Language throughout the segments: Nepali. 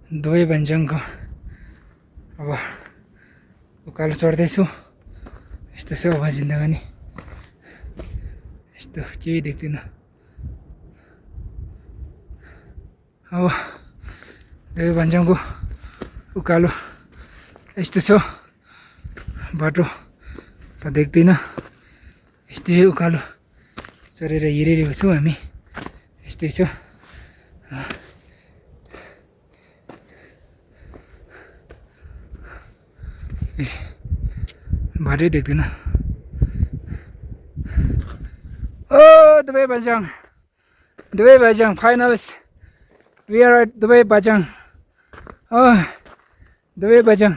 दुवै भन्ज्याङको अब उकालो चढ्दैछु। यस्तो छ अब जिन्दगानी, यस्तो केही देख्दिनँ। अब दुवै भन्ज्याङको उकालो यस्तो छ, बाटो त देख्दिनँ। यस्तै उकालो चढेर हिँडिरहेको छौँ हामी, यस्तै छ। बाटै देख्दिनँ। ओ दुवै भन्ज्याङ, दुवै भन्ज्याङ फाइनल्स, वी आर एट दुवै भन्ज्याङ। दुवै भन्ज्याङ।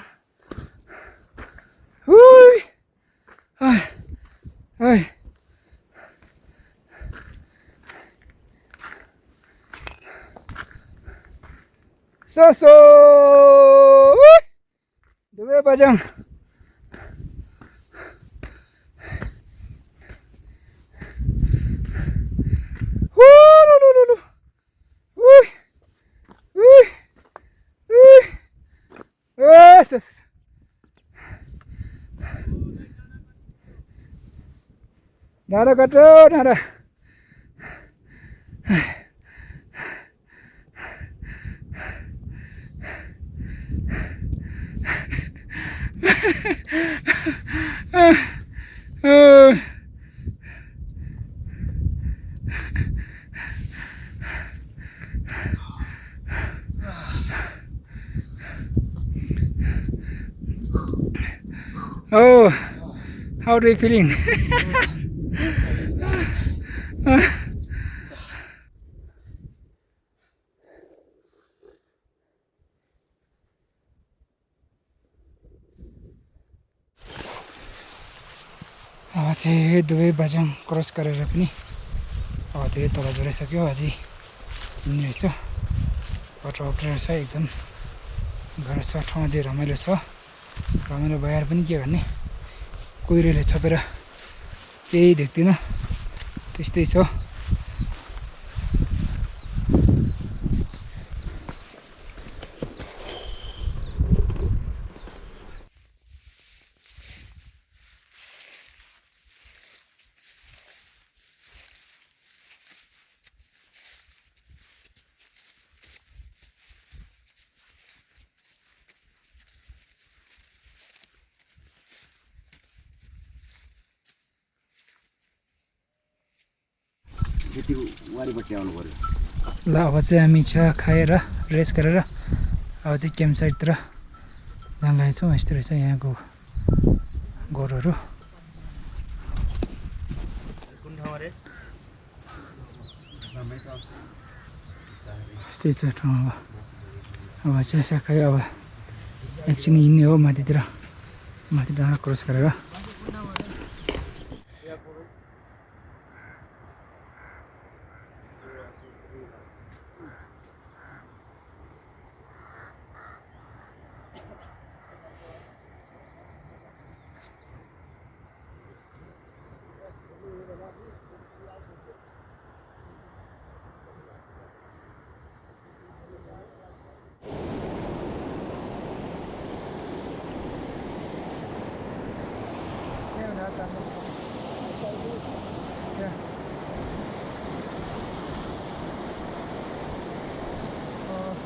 सो दुवै भन्ज्याङ। डाँडा कटो डाँडा। Oh, how are you feeling? अब चाहिँ दुवै भन्ज्याङ क्रस गरेर पनि अब धेरै तल झरिसक्यो। अझै हिँड्ने रहेछ, बाटो अप्ठ्यारो छ, एकदम गाह्रो छ। ठाउँ चाहिँ रमाइलो छ, रमाइलो भएर पनि के गर्ने, कुहिरोले छपेर केही देख्दिनँ, त्यस्तै छ। ल अब चाहिँ हामी चिया खाएर रेस्ट गरेर अब चाहिँ क्याम्प साइडतिर जान लागेछौँ। यस्तो रहेछ यहाँको गोरुहरू। यस्तै छ ठाउँ। अब चिया खायो, अब एकछिन हिँड्ने हो माथितिर, माथि डाँडा क्रस गरेर।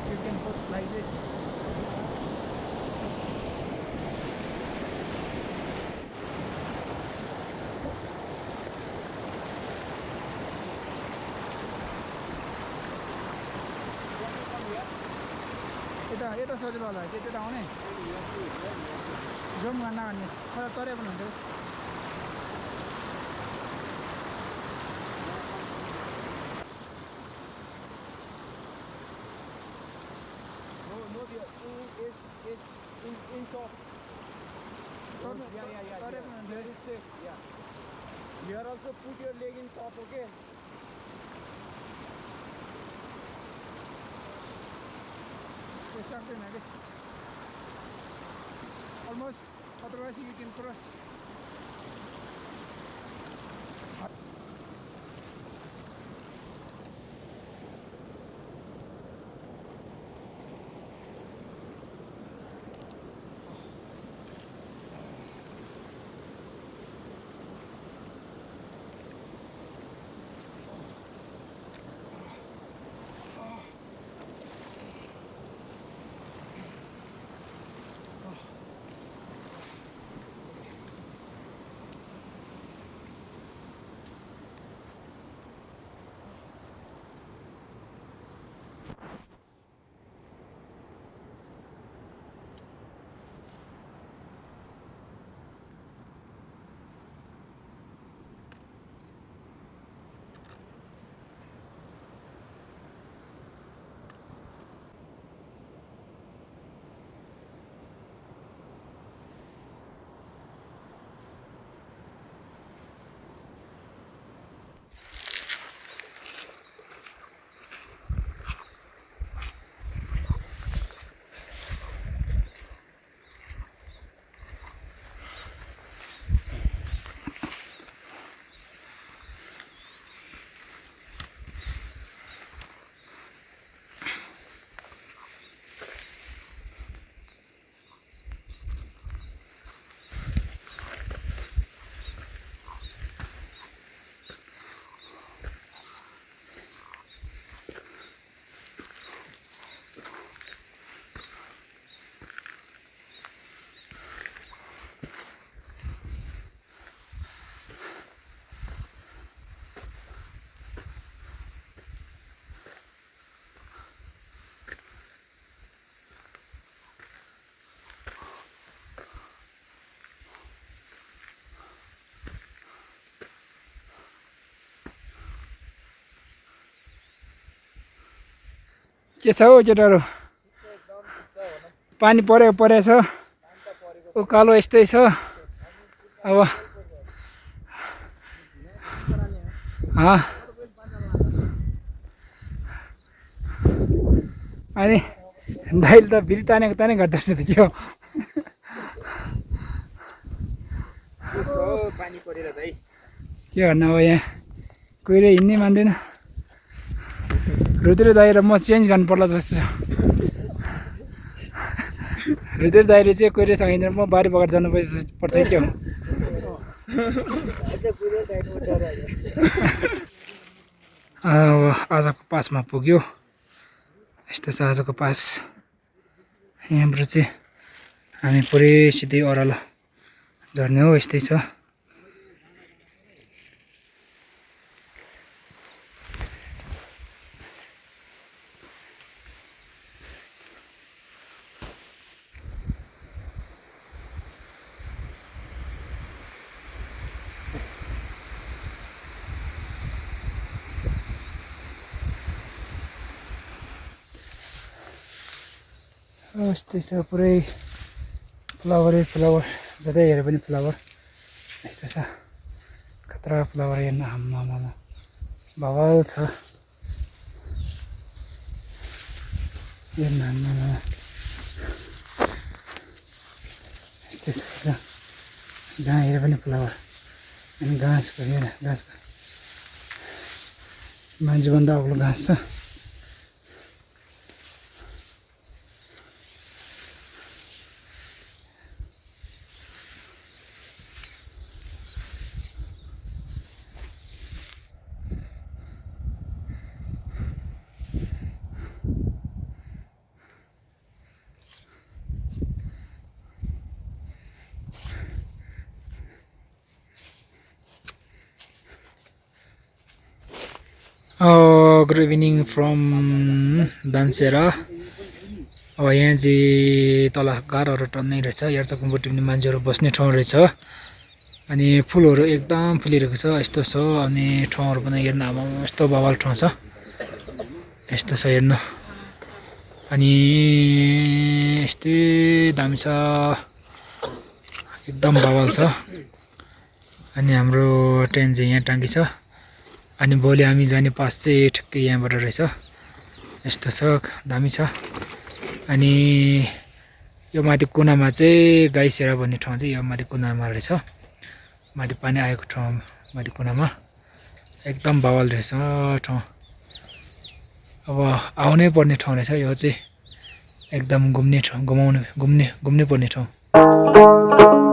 You can put like this. यता सजिलो होला, त्यता आउने जाउँ गर्न भन्ने तरै पनि हुन्छ। You are also put your leg in top, okay? Something like it. Almost, otherwise you can cross. के छ हौ केटाहरू पानी परेछ उकालो यस्तै छ अब अनि दाइले त फेरि तानेको तानै गर्दो रहेछ त के हो पानी परेर दाइ के गर्नु अब यहाँ कोहीले हिँड्नै मान्दैन रुद्र दाइ र म चेन्ज गर्नु पर्ला जस्तो छ रुद्र दाइले चाहिँ कोहीले सकिँदैन म बारी बगाएर जानु पर्छ के हो अब आजको पासमा पुग्यो यस्तो छ आजको पास यहाँबाट चाहिँ हामी पुरै सिधै ओह्रालो झर्ने हो यस्तै छ यस्तै छ पुरै फ्लावर जतै हेरे पनि फ्लावर यस्तो छ खतरा फ्लावर हेर्न आम्मामा बवाल छ हेर्न आम्मामा यस्तै छ एकदम जहाँ हेरे पनि फ्लावर अनि घाँसको हेर घाँसको मान्छेभन्दा अग्लो घाँस छ गुड इभिनिङ फ्रम दानसेरा अब यहाँ चाहिँ तल गारहरू टन्नै रहेछ हेर्चकुमपट्टि पनि मान्छेहरू बस्ने ठाउँ रहेछ अनि फुलहरू एकदम फुलिरहेको छ यस्तो छ अनि ठाउँहरू पनि हेर्न अब यस्तो बवाल ठाउँ छ यस्तो छ हेर्नु अनि यस्तै दामी छ एकदम बवाल छ अनि हाम्रो ट्रेन चाहिँ यहाँ टाङ्की छ अनि भोलि हामी जाने पास चाहिँ ठिक्कै यहाँबाट रहेछ यस्तो छ दामी छ अनि यो माथि कुनामा चाहिँ गाईसेरा भन्ने ठाउँ चाहिँ यो माथि कुनामा रहेछ माथि पानी आएको ठाउँ माथि कुनामा एकदम बवाल रहेछ ठाउँ अब आउनै पर्ने ठाउँ रहेछ यो चाहिँ एकदम घुम्ने ठाउँ घुम्नै पर्ने ठाउँ